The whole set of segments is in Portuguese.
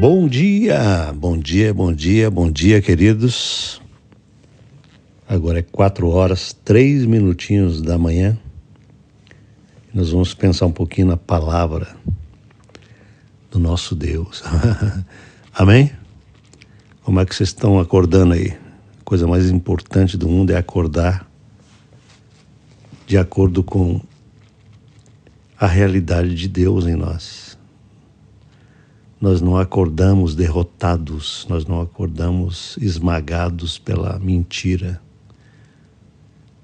Bom dia, bom dia, bom dia, bom dia, queridos. Agora é 4h03 da manhã. Nós vamos pensar um pouquinho na palavra do nosso Deus. Amém? Como é que vocês estão acordando aí? A coisa mais importante do mundo é acordar de acordo com a realidade de Deus em nós. Nós não acordamos derrotados, nós não acordamos esmagados pela mentira.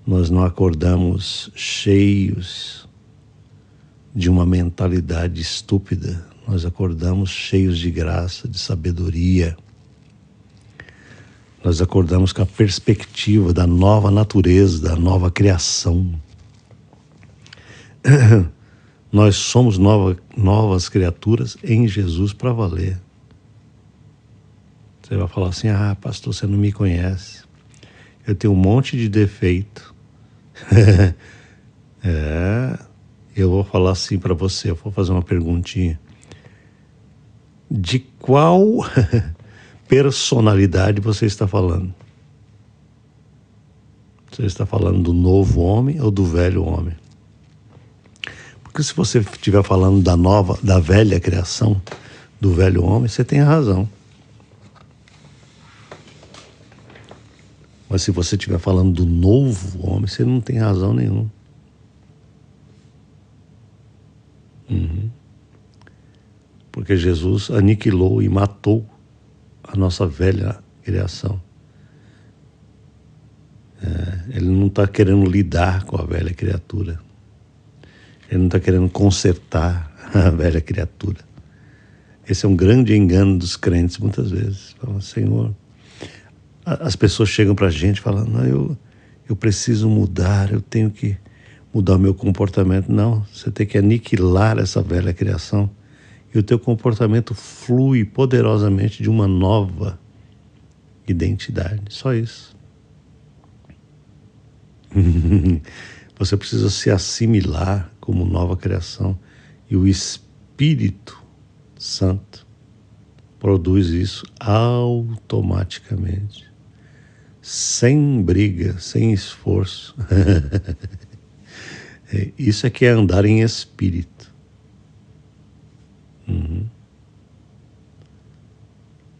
Nós não acordamos cheios de uma mentalidade estúpida. Nós acordamos cheios de graça, de sabedoria. Nós acordamos com a perspectiva da nova natureza, da nova criação. Nós somos novas criaturas em Jesus para valer. Você vai falar assim: ah, pastor, você não me conhece. Eu tenho um monte de defeito. Eu vou falar assim para você, eu vou fazer uma perguntinha. De qual personalidade você está falando? Você está falando do novo homem ou do velho homem? Porque se você estiver falando da velha criação, do velho homem, você tem razão. Mas se você estiver falando do novo homem, você não tem razão nenhuma. Porque Jesus aniquilou e matou a nossa velha criação. Ele não está querendo lidar com a velha criatura. Ele não está querendo consertar a velha criatura. Esse é um grande engano dos crentes muitas vezes. Falam: Senhor, as pessoas chegam para a gente falando: não, eu preciso mudar, eu tenho que mudar o meu comportamento. Não, você tem que aniquilar essa velha criação e o teu comportamento flui poderosamente de uma nova identidade. Só isso. Você precisa se assimilar como nova criação e o Espírito Santo produz isso automaticamente, sem briga, sem esforço. Isso é que é andar em espírito.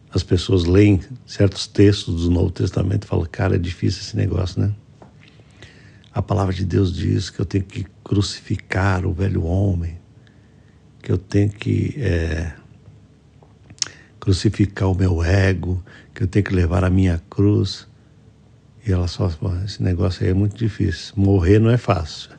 As pessoas leem certos textos do Novo Testamento e falam: cara, é difícil esse negócio, né? A palavra de Deus diz que eu tenho que crucificar o velho homem, que eu tenho que crucificar o meu ego, que eu tenho que levar a minha cruz. E ela só fala: esse negócio aí é muito difícil, morrer não é fácil.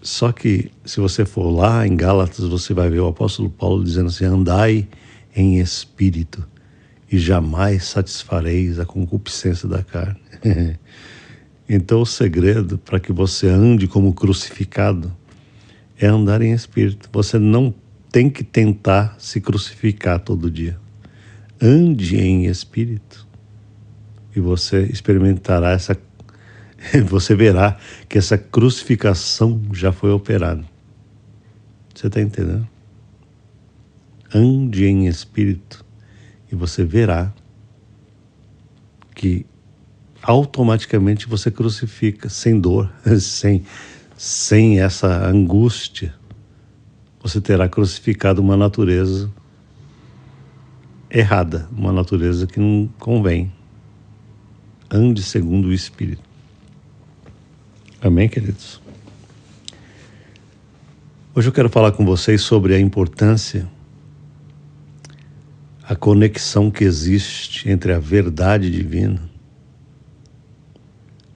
Só que se você for lá em Gálatas, você vai ver o apóstolo Paulo dizendo assim: andai em espírito e jamais satisfareis a concupiscência da carne. Então o segredo para que você ande como crucificado é andar em espírito. Você não tem que tentar se crucificar todo dia. Ande em espírito e você experimentará você verá que essa crucificação já foi operada. Você está entendendo? Ande em espírito e você verá que automaticamente você crucifica, sem dor, sem essa angústia. Você terá crucificado uma natureza errada, uma natureza que não convém. Ande segundo o Espírito. Amém, queridos? Hoje eu quero falar com vocês sobre a importância, a conexão que existe entre a verdade divina,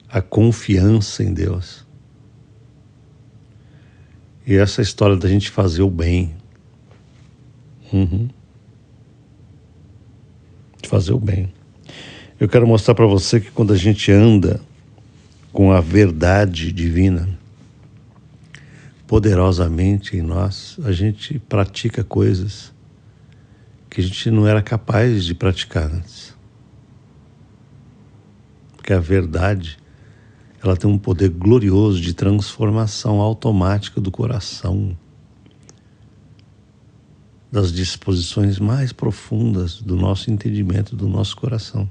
a confiança em Deus e essa história da gente fazer o bem. De fazer o bem. Eu quero mostrar para você que quando a gente anda com a verdade divina poderosamente em nós, a gente pratica coisas que a gente não era capaz de praticar antes. Porque a verdade, ela tem um poder glorioso de transformação automática do coração. das disposições mais profundas do nosso entendimento, do nosso coração.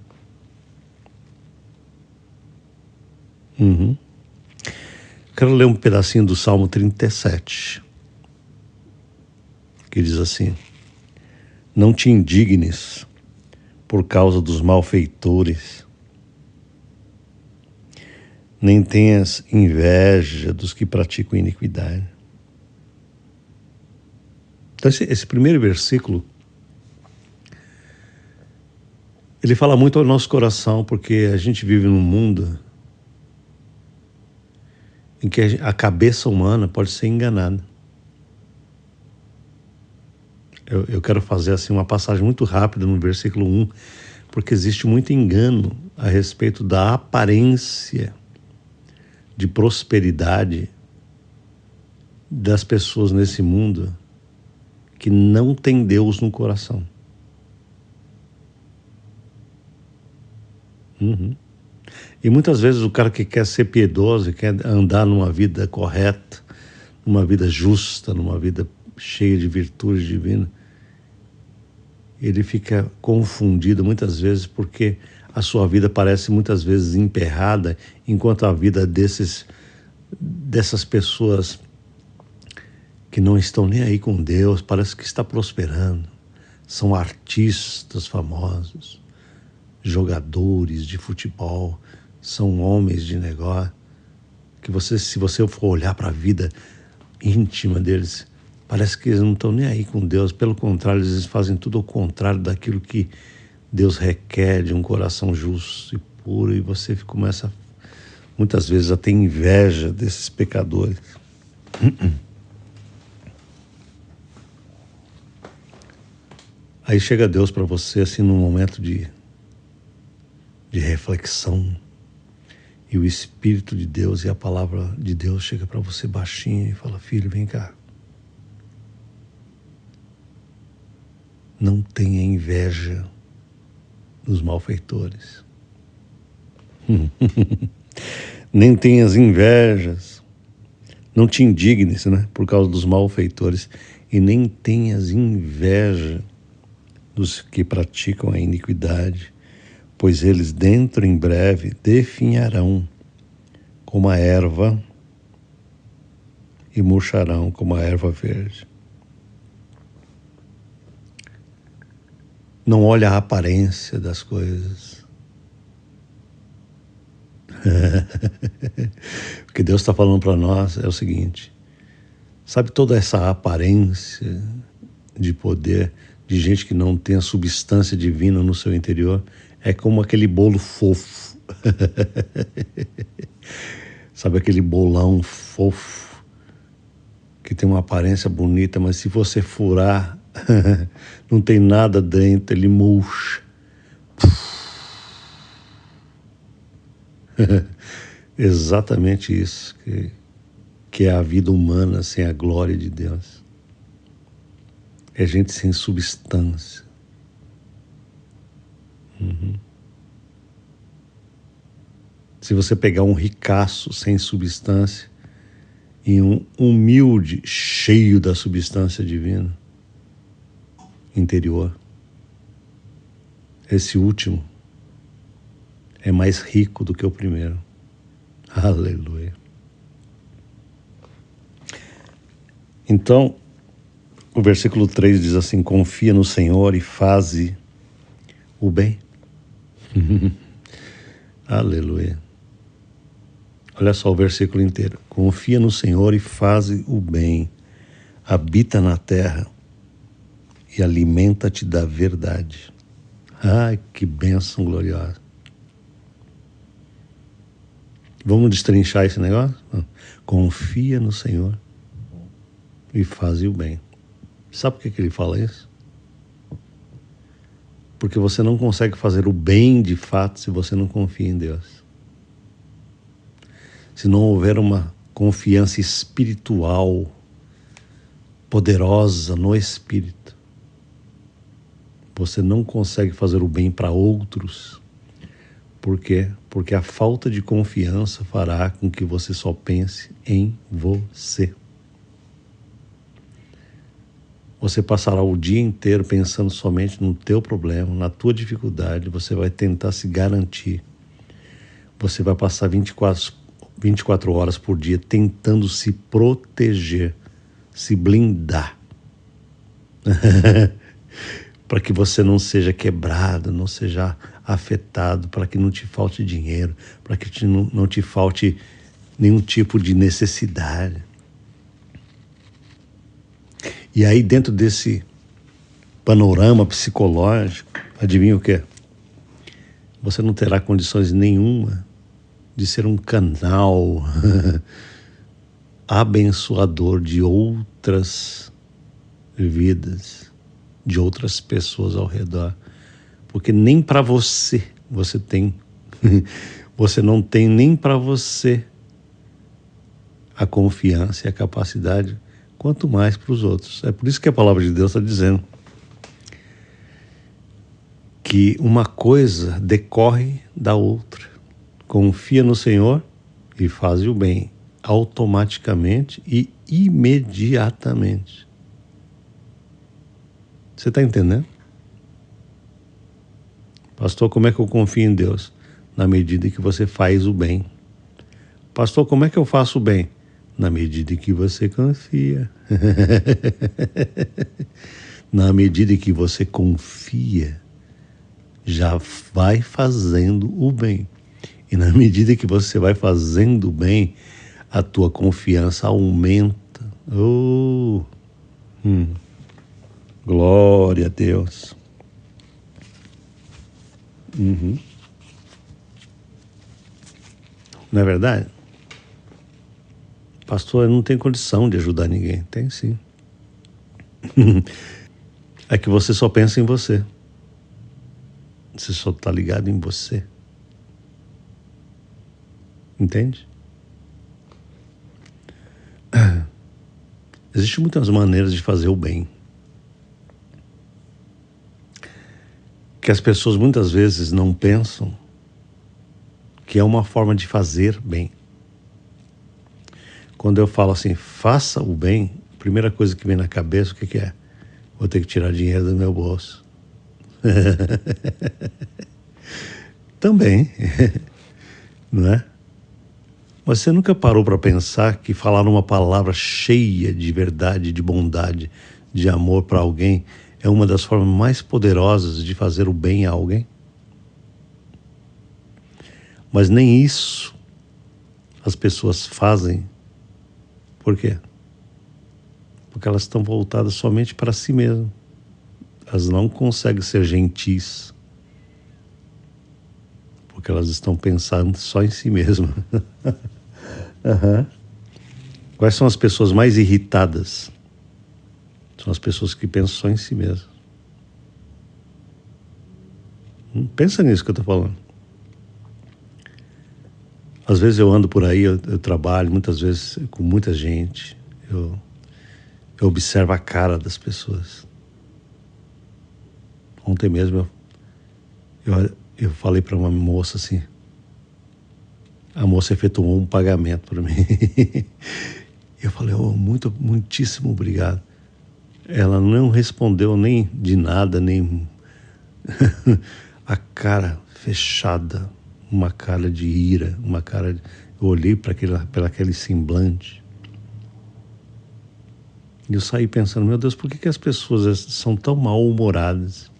Quero ler um pedacinho do Salmo 37, que diz assim: não te indignes por causa dos malfeitores, nem tenhas inveja dos que praticam iniquidade. Então esse primeiro versículo, ele fala muito ao nosso coração, porque a gente vive num mundo em que a cabeça humana pode ser enganada. Eu quero fazer assim uma passagem muito rápida no versículo 1, porque existe muito engano a respeito da aparência de prosperidade das pessoas nesse mundo que não tem Deus no coração. E muitas vezes o cara que quer ser piedoso, quer andar numa vida correta, numa vida justa, numa vida cheia de virtudes divinas, ele fica confundido muitas vezes porque a sua vida parece muitas vezes emperrada, enquanto a vida dessas pessoas que não estão nem aí com Deus parece que está prosperando. São artistas famosos, jogadores de futebol, são homens de negócio, que se você for olhar para a vida íntima deles, parece que eles não estão nem aí com Deus. Pelo contrário, eles fazem tudo ao contrário daquilo que Deus requer de um coração justo e puro, e você começa muitas vezes a ter inveja desses pecadores. Aí chega Deus para você assim num momento de reflexão, e o Espírito de Deus e a palavra de Deus chega para você baixinho e fala: filho, vem cá. Não tenha inveja dos malfeitores. Nem tenhas invejas. Não te indignes, por causa dos malfeitores. E nem tenhas inveja dos que praticam a iniquidade, pois eles dentro em breve definharão como a erva e murcharão como a erva verde. Não olhe a aparência das coisas. O que Deus está falando para nós é o seguinte: sabe toda essa aparência de poder, de gente que não tem a substância divina no seu interior? É como aquele bolo fofo. Sabe aquele bolão fofo que tem uma aparência bonita, mas se você furar, não tem nada dentro, ele murcha. Exatamente isso que é a vida humana sem a glória de Deus. É gente sem substância. Se você pegar um ricaço sem substância e um humilde cheio da substância divina interior, esse último é mais rico do que o primeiro. Aleluia. Então, o versículo 3 diz assim: confia no Senhor e faze o bem. Aleluia. Olha só o versículo inteiro. Confia no Senhor e faze o bem. Habita na terra e alimenta-te da verdade. Ai, que bênção gloriosa. Vamos destrinchar esse negócio? Confia no Senhor e faze o bem. Sabe por que ele fala isso? Porque você não consegue fazer o bem de fato se você não confia em Deus. Se não houver uma confiança espiritual poderosa no Espírito, você não consegue fazer o bem para outros. Por quê? Porque a falta de confiança fará com que você só pense em você. Você passará o dia inteiro pensando somente no teu problema, na tua dificuldade. Você vai tentar se garantir. Você vai passar 24 horas por dia tentando se proteger, se blindar. Para que você não seja quebrado, não seja afetado, para que não te falte dinheiro, para que não te falte nenhum tipo de necessidade. E aí, dentro desse panorama psicológico, adivinha o quê? Você não terá condições nenhuma de ser um canal abençoador de outras vidas, de outras pessoas ao redor. Porque nem para você tem, você não tem nem para você a confiança e a capacidade, quanto mais para os outros. É por isso que a palavra de Deus está dizendo que uma coisa decorre da outra. Confia no Senhor e faz o bem, automaticamente e imediatamente. Você está entendendo? Pastor, como é que eu confio em Deus? Na medida que você faz o bem. Pastor, como é que eu faço o bem? Na medida que você confia. Na medida que você confia, já vai fazendo o bem. E na medida que você vai fazendo o bem, a tua confiança aumenta. Glória a Deus. Não é verdade? Pastor, eu não tenho condição de ajudar ninguém. Tem sim. É que você só pensa em você. Você só está ligado em você. Entende? Existem muitas maneiras de fazer o bem. Que as pessoas muitas vezes não pensam que é uma forma de fazer bem. Quando eu falo assim, faça o bem, a primeira coisa que vem na cabeça, o que é? Vou ter que tirar dinheiro do meu bolso. Também, não é? Mas você nunca parou para pensar que falar uma palavra cheia de verdade, de bondade, de amor para alguém é uma das formas mais poderosas de fazer o bem a alguém? Mas nem isso as pessoas fazem. Por quê? Porque elas estão voltadas somente para si mesmas. Elas não conseguem ser gentis. Porque elas estão pensando só em si mesmas. Quais são as pessoas mais irritadas? São as pessoas que pensam só em si mesmas. Pensa nisso que eu estou falando. Às vezes eu ando por aí, eu trabalho muitas vezes com muita gente. Eu observo a cara das pessoas. Ontem mesmo eu falei para uma moça assim. A moça efetuou um pagamento para mim. Eu falei, muitíssimo obrigado. Ela não respondeu nem de nada, nem a cara fechada, uma cara de ira, uma cara de... Eu olhei para aquele semblante. E eu saí pensando, meu Deus, por que as pessoas são tão mal-humoradas?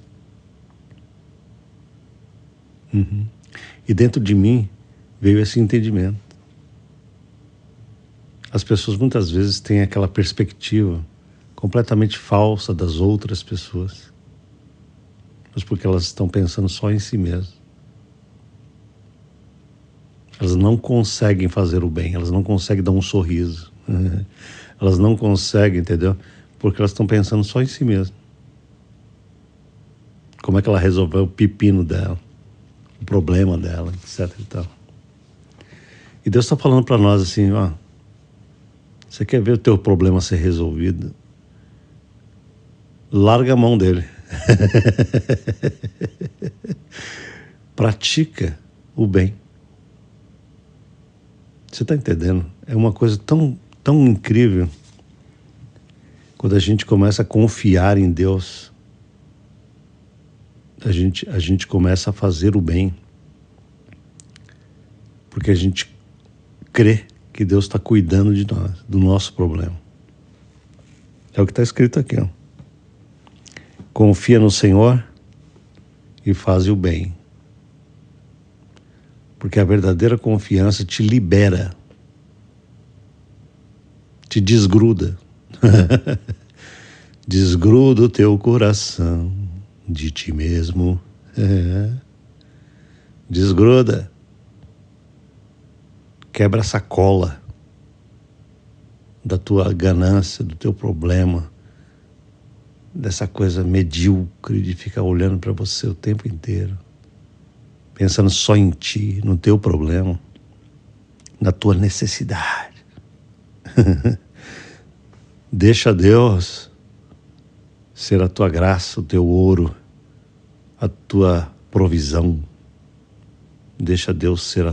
E dentro de mim veio esse entendimento. As pessoas muitas vezes têm aquela perspectiva completamente falsa das outras pessoas, mas porque elas estão pensando só em si mesmas. Elas não conseguem fazer o bem, elas não conseguem dar um sorriso. Elas não conseguem, entendeu? Porque elas estão pensando só em si mesmas. Como é que ela resolveu o pepino dela, o problema dela, etc e tal. E Deus está falando para nós assim, ó, você quer ver o teu problema ser resolvido? Larga a mão dele. Pratica o bem. Você está entendendo? É uma coisa tão incrível. Quando a gente começa a confiar em Deus, a gente começa a fazer o bem. Porque a gente crê que Deus está cuidando de nós, do nosso problema. É o que está escrito aqui, ó. Confia no Senhor e faz o bem. Porque a verdadeira confiança te libera, te desgruda. Desgruda o teu coração de ti mesmo. Desgruda. Quebra essa cola da tua ganância, do teu problema, dessa coisa medíocre de ficar olhando para você o tempo inteiro, pensando só em ti, no teu problema, na tua necessidade. Deixa Deus ser a tua graça, o teu ouro, a tua provisão. Deixa Deus ser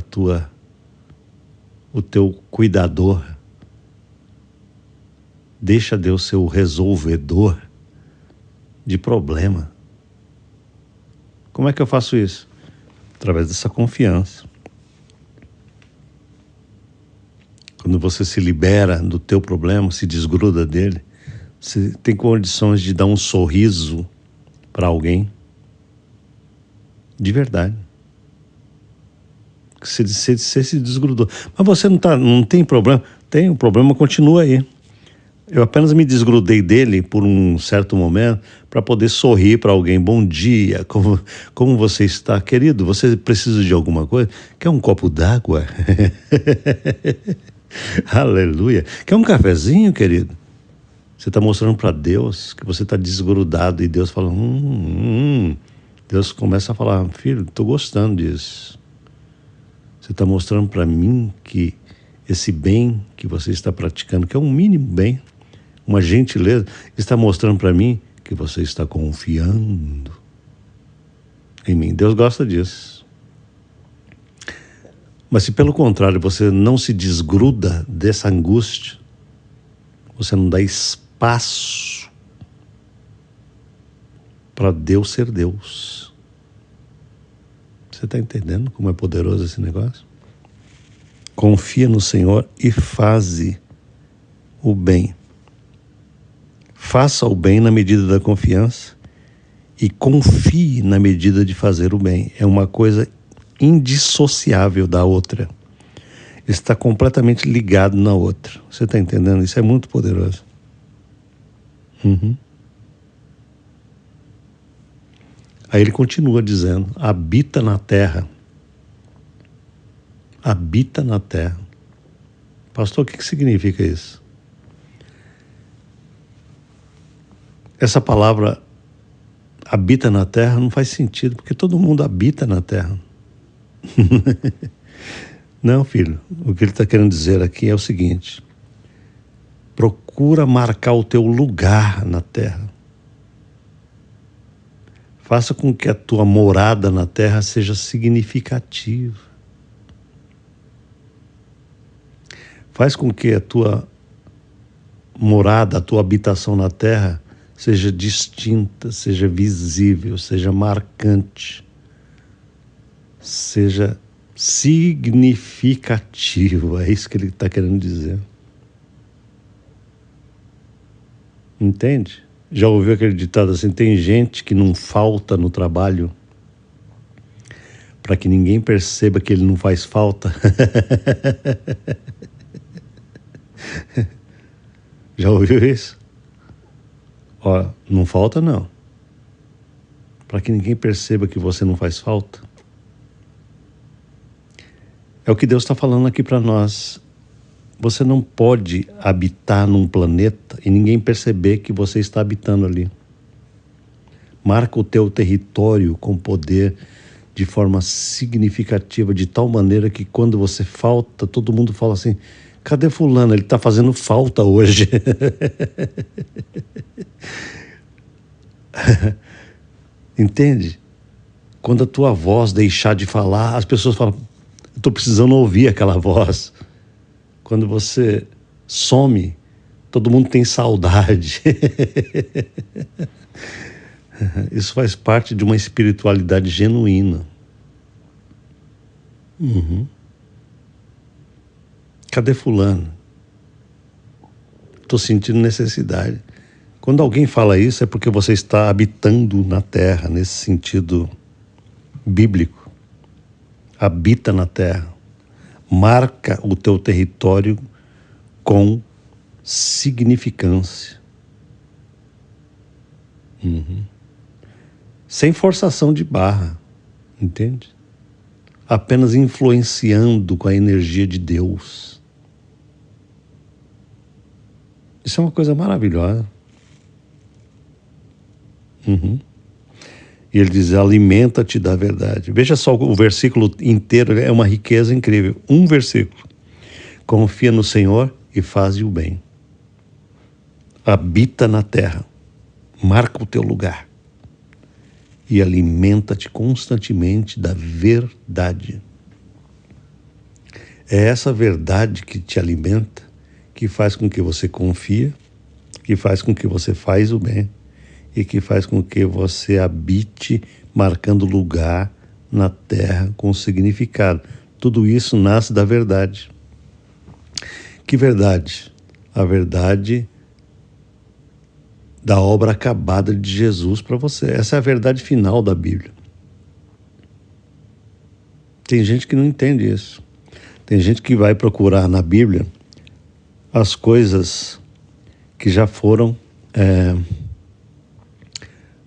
o teu cuidador. Deixa Deus ser o resolvedor de problema. Como é que eu faço isso? Através dessa confiança. Quando você se libera do teu problema, se desgruda dele, você tem condições de dar um sorriso para alguém. De verdade. Você se desgrudou. Mas você não tem problema? Tem, o problema continua aí. Eu apenas me desgrudei dele por um certo momento para poder sorrir para alguém. Bom dia, como você está? Querido, você precisa de alguma coisa? Quer um copo d'água? Aleluia. Quer um cafezinho, querido? Você está mostrando para Deus que você está desgrudado e Deus fala, Deus começa a falar, filho, estou gostando disso. Você está mostrando para mim que esse bem que você está praticando, que é um mínimo bem, uma gentileza, está mostrando para mim que você está confiando em mim. Deus gosta disso. Mas se pelo contrário você não se desgruda dessa angústia, você não dá espaço para Deus ser Deus. Você está entendendo como é poderoso esse negócio? Confia no Senhor e faze o bem. Faça o bem na medida da confiança e confie na medida de fazer o bem. É uma coisa indissociável da outra. Está completamente ligado na outra. Você está entendendo? Isso é muito poderoso. Aí ele continua dizendo, habita na terra. Habita na terra. Pastor, o que significa isso? Essa palavra habita na terra não faz sentido, porque todo mundo habita na terra. Não, filho, o que ele está querendo dizer aqui é o seguinte: procura marcar o teu lugar na terra. Faça com que a tua morada na terra seja significativa. Faz com que a tua morada, a tua habitação na terra seja distinta, seja visível, seja marcante, seja significativo. É isso que ele está querendo dizer. Entende? Já ouviu aquele ditado assim, tem gente que não falta no trabalho para que ninguém perceba que ele não faz falta? Já ouviu isso? Ó, não falta não. Para que ninguém perceba que você não faz falta. É o que Deus está falando aqui para nós. Você não pode habitar num planeta e ninguém perceber que você está habitando ali. Marca o teu território com poder de forma significativa, de tal maneira que quando você falta, todo mundo fala assim, cadê fulano? Ele está fazendo falta hoje. Entende? Quando a tua voz deixar de falar, as pessoas falam, estou precisando ouvir aquela voz. Quando você some, Todo mundo tem saudade. Isso faz parte de uma espiritualidade genuína. Cadê fulano? Estou sentindo necessidade. Quando alguém fala isso, é porque você está habitando na terra, nesse sentido bíblico. Habita na terra. Marca o teu território com significância. Sem forçação de barra, entende? Apenas influenciando com a energia de Deus. Isso é uma coisa maravilhosa. E ele diz, alimenta-te da verdade. Veja só, o versículo inteiro é uma riqueza incrível. Um versículo. Confia no Senhor e faze o bem. Habita na terra. Marca o teu lugar. E alimenta-te constantemente da verdade. É essa verdade que te alimenta, que faz com que você confia, que faz com que você faz o bem e que faz com que você habite marcando lugar na terra com significado. Tudo isso nasce da verdade. Que verdade? A verdade da obra acabada de Jesus para você. Essa é a verdade final da Bíblia. Tem gente que não entende isso. Tem gente que vai procurar na Bíblia as coisas que já foram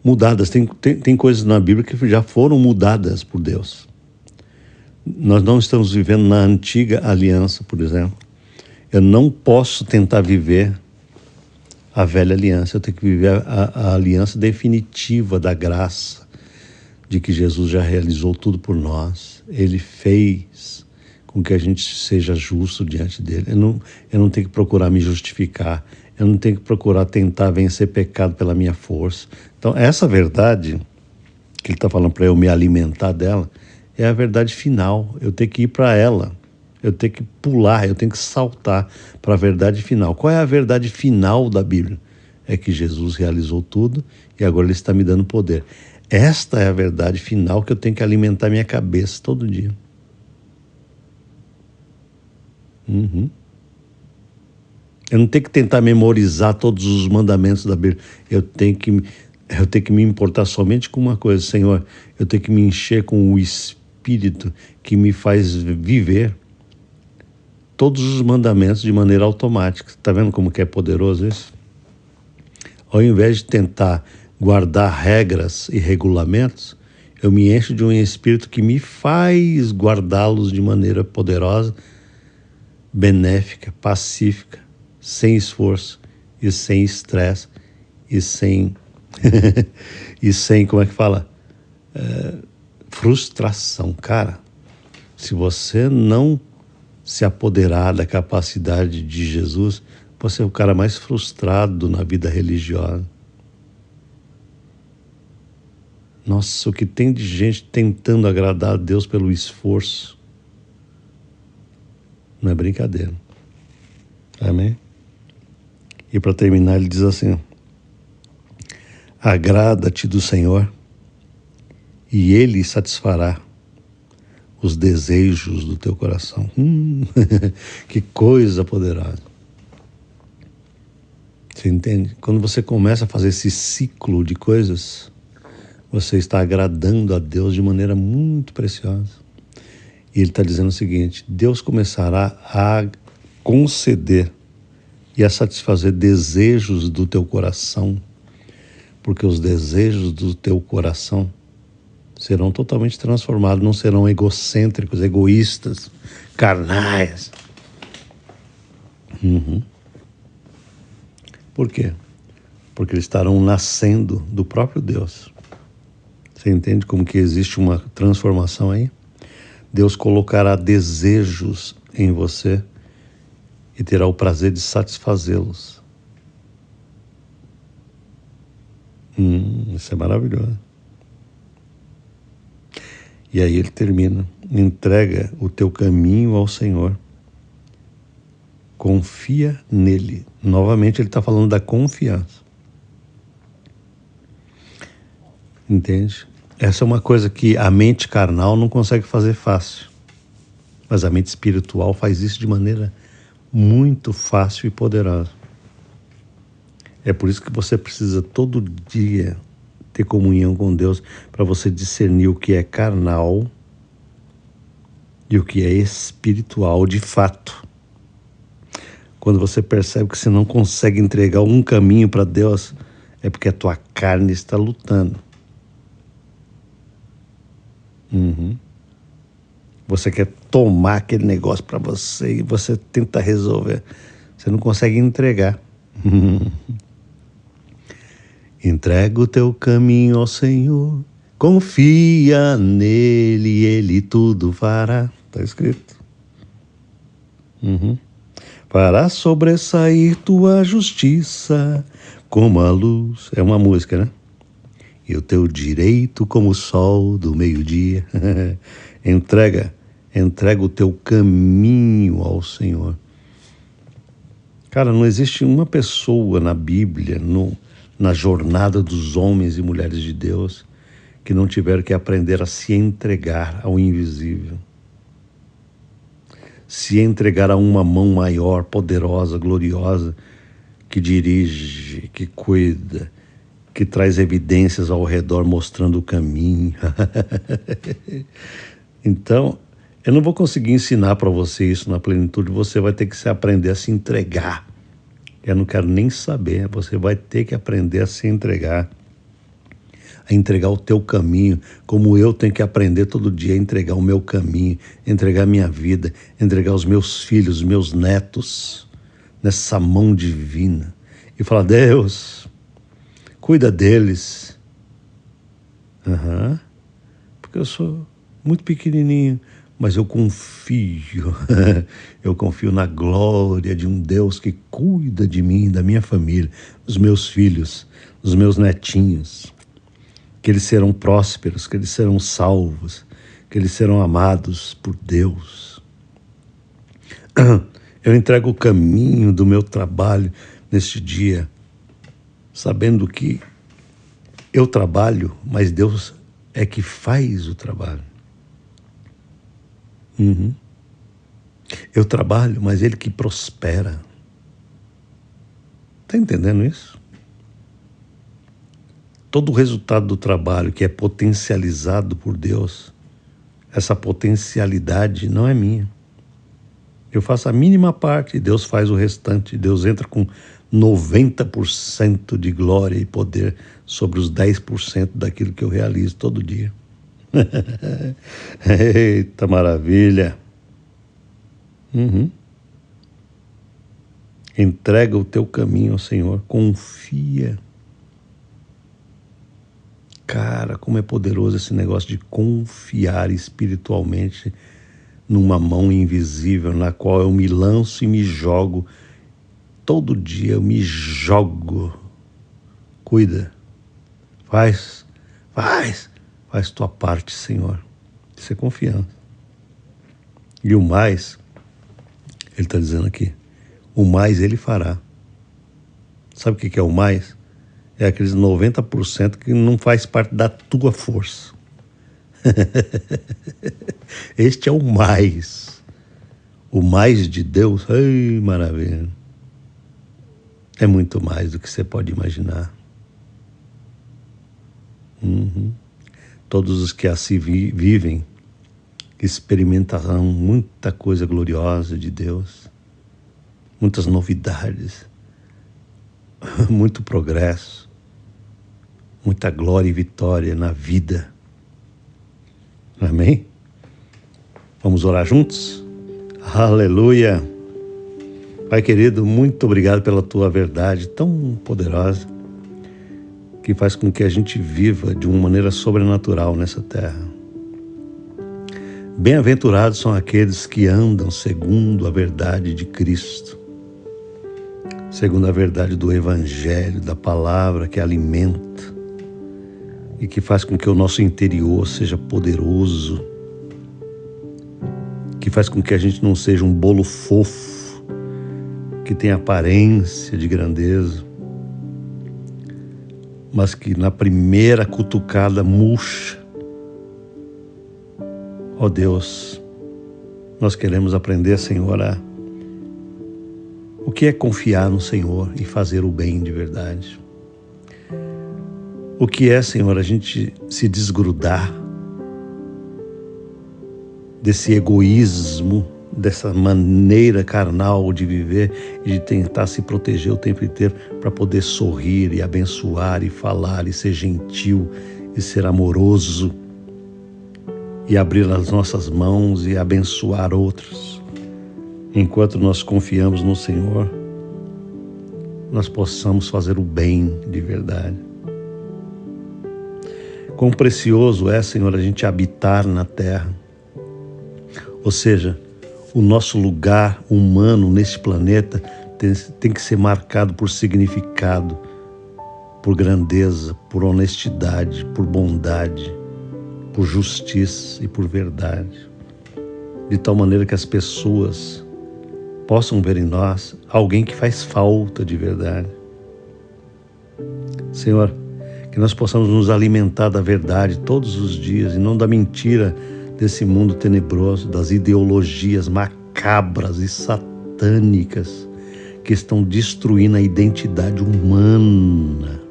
mudadas. Tem coisas na Bíblia que já foram mudadas por Deus. Nós não estamos vivendo na antiga aliança, por exemplo. Eu não posso tentar viver a velha aliança. Eu tenho que viver a aliança definitiva da graça, de que Jesus já realizou tudo por nós. Ele fez com que a gente seja justo diante dele. Eu não tenho que procurar me justificar. Eu não tenho que procurar tentar vencer pecado pela minha força. Então, essa verdade que ele está falando para eu me alimentar dela é a verdade final. Eu tenho que ir para ela. Eu tenho que pular, eu tenho que saltar para a verdade final. Qual é a verdade final da Bíblia? É que Jesus realizou tudo e agora Ele está me dando poder. Esta é a verdade final que eu tenho que alimentar minha cabeça todo dia. Eu não tenho que tentar memorizar todos os mandamentos da Bíblia. Eu tenho que me importar somente com uma coisa, Senhor. Eu tenho que me encher com o Espírito que me faz viver todos os mandamentos de maneira automática. Está vendo como que é poderoso isso? Ao invés de tentar guardar regras e regulamentos, eu me encho de um Espírito que me faz guardá-los de maneira poderosa, benéfica, pacífica, sem esforço e sem estresse e sem e sem, como é que fala? Frustração. Cara, se você não se apoderar da capacidade de Jesus, você é o cara mais frustrado na vida religiosa. Nossa, o que tem de gente tentando agradar a Deus pelo esforço. Não é brincadeira. Amém? E para terminar, ele diz assim: agrada-te do Senhor e Ele satisfará os desejos do teu coração. Que coisa poderosa. Você entende? Quando você começa a fazer esse ciclo de coisas, você está agradando a Deus de maneira muito preciosa. E Ele está dizendo o seguinte: Deus começará a conceder e a satisfazer desejos do teu coração, porque os desejos do teu coração serão totalmente transformados, não serão egocêntricos, egoístas, carnais. Por quê? Porque eles estarão nascendo do próprio Deus. Você entende como que existe uma transformação aí? Deus colocará desejos em você e terá o prazer de satisfazê-los. Isso é maravilhoso. E aí ele termina: entrega o teu caminho ao Senhor, Confia nele. Novamente ele está falando da confiança. Entende? Essa é uma coisa que a mente carnal não consegue fazer fácil. Mas a mente espiritual faz isso de maneira muito fácil e poderosa. É por isso que você precisa todo dia ter comunhão com Deus, para você discernir o que é carnal e o que é espiritual de fato. Quando você percebe que você não consegue entregar um caminho para Deus, é porque a tua carne está lutando. Você quer tomar aquele negócio para você e você tenta resolver. Você não consegue entregar. Entrega o teu caminho ao Senhor, confia nele, ele tudo fará. Está escrito. Fará sobressair tua justiça como a luz. É uma música, né? E o teu direito como o sol do meio-dia. Entrega o teu caminho ao Senhor. Cara, não existe uma pessoa na Bíblia, na jornada dos homens e mulheres de Deus, que não tiveram que aprender a se entregar ao invisível. Se entregar a uma mão maior, poderosa, gloriosa, que dirige, que cuida, que traz evidências ao redor mostrando o caminho. Então, eu não vou conseguir ensinar para você isso na plenitude, você vai ter que se aprender a se entregar. Eu não quero nem saber, você vai ter que aprender a se entregar, a entregar o teu caminho, como eu tenho que aprender todo dia a entregar o meu caminho, entregar a minha vida, entregar os meus filhos, os meus netos, nessa mão divina. E falar, Deus, cuida deles. Porque eu sou muito pequenininho, mas eu confio na glória de um Deus que cuida de mim, da minha família, dos meus filhos, dos meus netinhos, que eles serão prósperos, que eles serão salvos, que eles serão amados por Deus. Eu entrego o caminho do meu trabalho neste dia, sabendo que eu trabalho, mas Deus é que faz o trabalho. Eu trabalho, mas Ele que prospera. Está entendendo isso? Todo o resultado do trabalho que é potencializado por Deus, essa potencialidade não é minha. Eu faço a mínima parte e Deus faz o restante. Deus entra com 90% de glória e poder sobre os 10% daquilo que eu realizo todo dia. Eita maravilha! Entrega o teu caminho ao Senhor, confia. Cara, como é poderoso esse negócio de confiar espiritualmente numa mão invisível, na qual eu me lanço e me jogo. Todo dia eu me jogo. Cuida. Faz tua parte, Senhor. Isso é confiança. E o mais, Ele está dizendo aqui, o mais Ele fará. Sabe o que é o mais? É aqueles 90% que não faz parte da tua força. Este é o mais. O mais de Deus, ai, maravilha. É muito mais do que você pode imaginar. Todos os que assim vivem experimentarão muita coisa gloriosa de Deus, muitas novidades, muito progresso, muita glória e vitória na vida. Amém? Vamos orar juntos? Aleluia! Pai querido, muito obrigado pela tua verdade tão poderosa, que faz com que a gente viva de uma maneira sobrenatural nessa terra. Bem-aventurados são aqueles que andam segundo a verdade de Cristo, segundo a verdade do Evangelho, da palavra que alimenta e que faz com que o nosso interior seja poderoso, que faz com que a gente não seja um bolo fofo, que tem aparência de grandeza, mas que na primeira cutucada murcha. Ó Deus, nós queremos aprender, Senhor, o que é confiar no Senhor e fazer o bem de verdade. O que é, Senhor, a gente se desgrudar desse egoísmo, dessa maneira carnal de viver e de tentar se proteger o tempo inteiro para poder sorrir e abençoar e falar e ser gentil e ser amoroso e abrir as nossas mãos e abençoar outros. Enquanto nós confiamos no Senhor, nós possamos fazer o bem de verdade. Quão precioso é, Senhor, a gente habitar na terra. Ou seja, o nosso lugar humano neste planeta tem que ser marcado por significado, por grandeza, por honestidade, por bondade, por justiça e por verdade. De tal maneira que as pessoas possam ver em nós alguém que faz falta de verdade. Senhor, que nós possamos nos alimentar da verdade todos os dias e não da mentira desse mundo tenebroso, das ideologias macabras e satânicas que estão destruindo a identidade humana,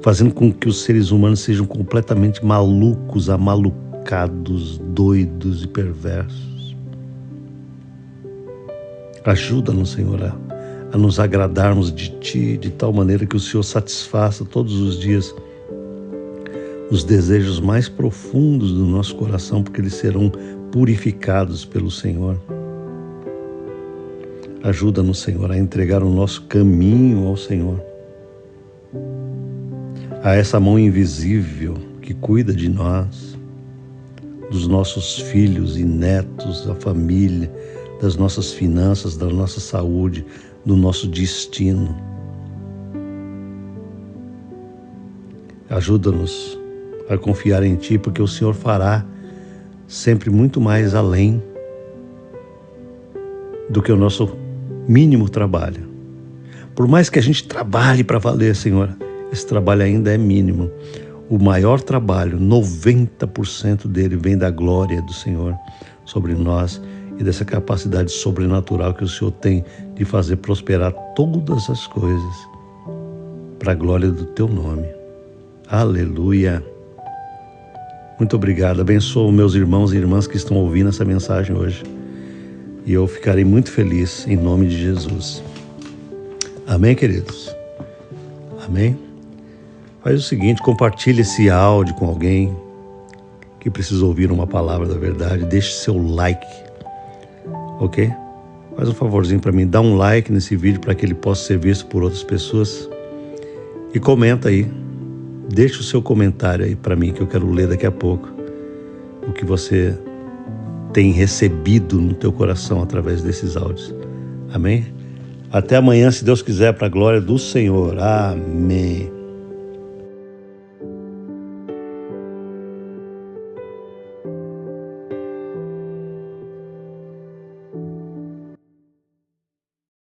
fazendo com que os seres humanos sejam completamente malucos, amalucados, doidos e perversos. Ajuda-nos, Senhor, a nos agradarmos de Ti, de tal maneira que o Senhor satisfaça todos os dias os desejos mais profundos do nosso coração, porque eles serão purificados pelo Senhor. Ajuda-nos, Senhor, a entregar o nosso caminho ao Senhor, a essa mão invisível que cuida de nós, dos nossos filhos e netos, da família, das nossas finanças, da nossa saúde, do nosso destino. Ajuda-nos a confiar em Ti, porque o Senhor fará sempre muito mais além do que o nosso mínimo trabalho. Por mais que a gente trabalhe para valer, Senhor, esse trabalho ainda é mínimo. O maior trabalho, 90% dele vem da glória do Senhor sobre nós e dessa capacidade sobrenatural que o Senhor tem de fazer prosperar todas as coisas para a glória do Teu nome. Aleluia! Muito obrigado. Abençoa meus irmãos e irmãs que estão ouvindo essa mensagem hoje. E eu ficarei muito feliz em nome de Jesus. Amém, queridos? Amém? Faz o seguinte, compartilhe esse áudio com alguém que precisa ouvir uma palavra da verdade. Deixe seu like, ok? Faz um favorzinho para mim, dá um like nesse vídeo para que ele possa ser visto por outras pessoas. E comenta aí. Deixe o seu comentário aí para mim, que eu quero ler daqui a pouco o que você tem recebido no teu coração através desses áudios. Amém? Até amanhã, se Deus quiser, para a glória do Senhor. Amém.